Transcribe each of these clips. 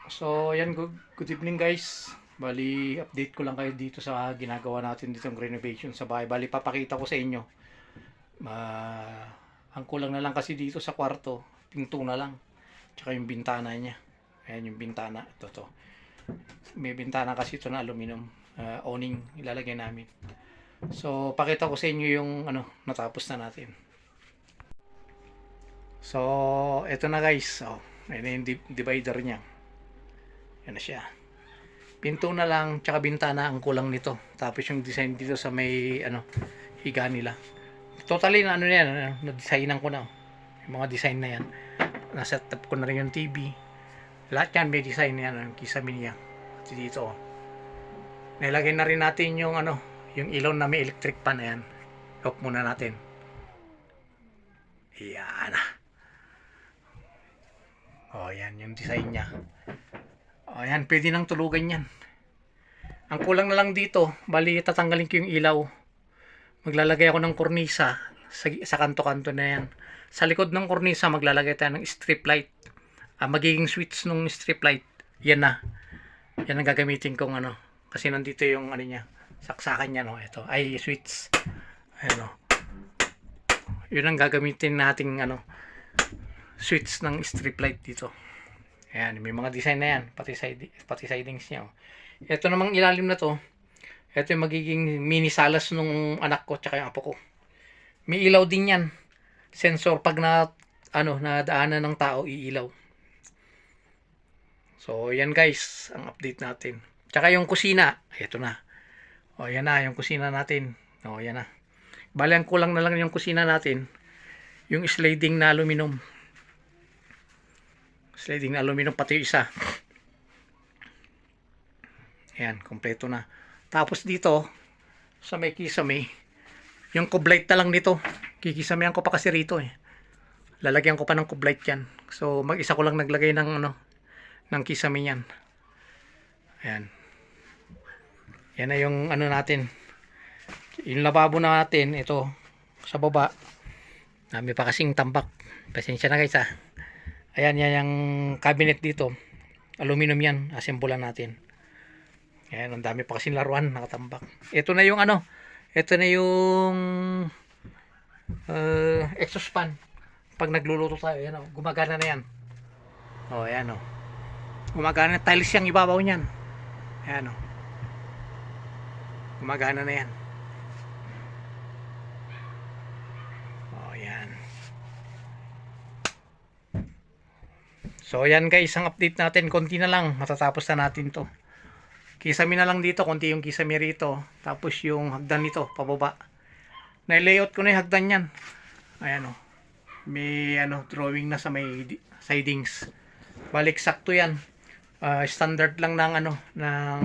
So, yan, good evening guys. Bali, update ko lang kayo dito sa ginagawa natin dito ng renovation sa bahay. Bali, papakita ko sa inyo. Ang kulang na lang kasi dito sa kwarto, pinto na lang. Tsaka yung bintana niya. Ayan yung bintana. Ito. May bintana kasi ito na aluminum. Awning ilalagay namin. So, pakita ko sa inyo yung natapos na natin. So, ito na guys. Oh, ayan yung divider niya. Yan na siya. Pinto na lang, tsaka bintana ang kulang nito. Tapos yung design dito sa may higa nila. Totally na yan, na-designan ko na. Yung mga design na yan. Na-set up ko na rin yung TV. Lahat yan may design yan, ang kisame niya. At dito. Nilagay na rin natin yung yung ilaw na may electric pan na yan. Off muna natin. Yan. Oh, yan yung design niya. Ayan, pwede nang tulugan yan. Ang kulang na lang dito, bali tatanggalin ko yung ilaw. Maglalagay ako ng kornisa sa kanto-kanto na yan. Sa likod ng kornisa, maglalagay tayo ng strip light. Magiging switch ng strip light. Yan na. Yan ang gagamitin kong Kasi nandito yung niya. Saksakan niya, no. Ito. Ay, switch. Ayan, yun ang gagamitin nating switch ng strip light dito. Ayan, may mga design na yan, pati sidings niya. Ito namang ilalim na to. Ito yung magiging mini salas nung anak ko tsaka yung apo ko. May ilaw din yan. Sensor pag nadaanan ng tao, iilaw. So, yan guys, ang update natin. Tsaka yung kusina, ito na. O, yan na, yung kusina natin. O, yan na. Bali, ang kulang na lang yung kusina natin. Yung sliding na aluminum. Sliding na aluminum pati yung isa. Ayan, kompleto na. Tapos dito, sa may kisame, yung kublight na lang nito. Kikisamehan ko pa kasi rito eh. Lalagyan ko pa ng kublight yan. So, mag-isa ko lang naglagay ng ng kisame yan. Ayan. Yan na yung natin. Yung lababo natin, ito, sa baba. Dami pa kasing tambak. Pasensya na guys ah. Ayan, yan yung cabinet dito. Aluminum yan. Asimbulan natin. Ayan, ang dami pa kasing laruan. Nakatambak. Ito na yung ito na yung exhaust fan. Pag nagluluto tayo, ayan, gumagana na yan. Ayan gumagana. Tiles yung ibabaw niyan. Ayan gumagana na yan. Ayan. So ayan guys, ang update natin, konti na lang, matatapos na natin to. Kisame na lang dito, konti yung kisame rito. Tapos yung hagdan nito, pababa. Na-layout ko na yung hagdan yan. Ayan may drawing na sa may sidings. Balik sakto yan. Standard lang ng ng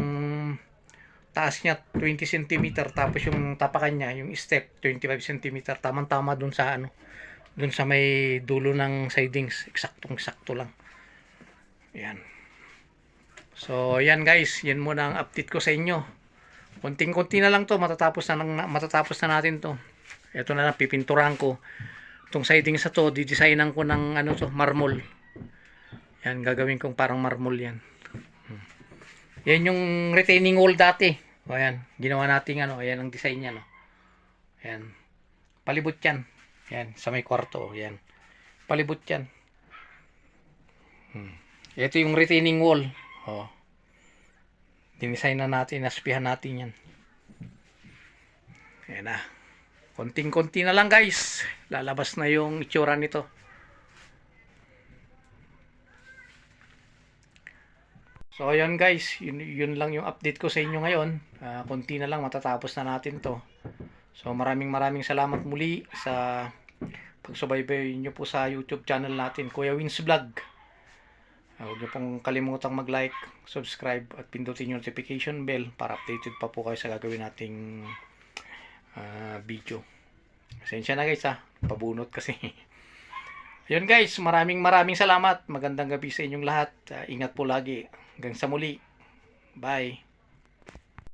taas niya 20 cm. Tapos yung tapakan niya, yung step 25 cm. Tamang-tama dun sa dun sa may dulo ng sidings. Eksaktong-eksakto lang. Ayan. So, ayan guys. Yan muna ang update ko sa inyo. Konting-konti na lang to. Matatapos na natin to. Ito na lang. Pipinturahan ko. Itong siding sa to. Didesignan ko ng marmol. Yan. Gagawin kong parang marmol yan. Yan yung retaining wall dati. O ayan. Ginawa natin Ayan ang design niya. Ayan. Palibot yan. Ayan. Sa may kwarto. Ayan. Palibot yan. Ito yung retaining wall. Dinisign na natin, naspihan natin yan. Ayan na. Konting-konti na lang guys. Lalabas na yung itsura nito. So ayan guys, yun lang yung update ko sa inyo ngayon. Konti na lang, matatapos na natin to. So maraming salamat muli sa pagsubaybay nyo po sa YouTube channel natin, Kuya Wins Vlog. Huwag nyo pong kalimutang mag-like, subscribe at pindutin yung notification bell para updated pa po kayo sa gagawin nating video. Pasensya na guys pabunot kasi. Ayun guys, maraming salamat. Magandang gabi sa inyong lahat. Ingat po lagi. Hanggang sa muli. Bye.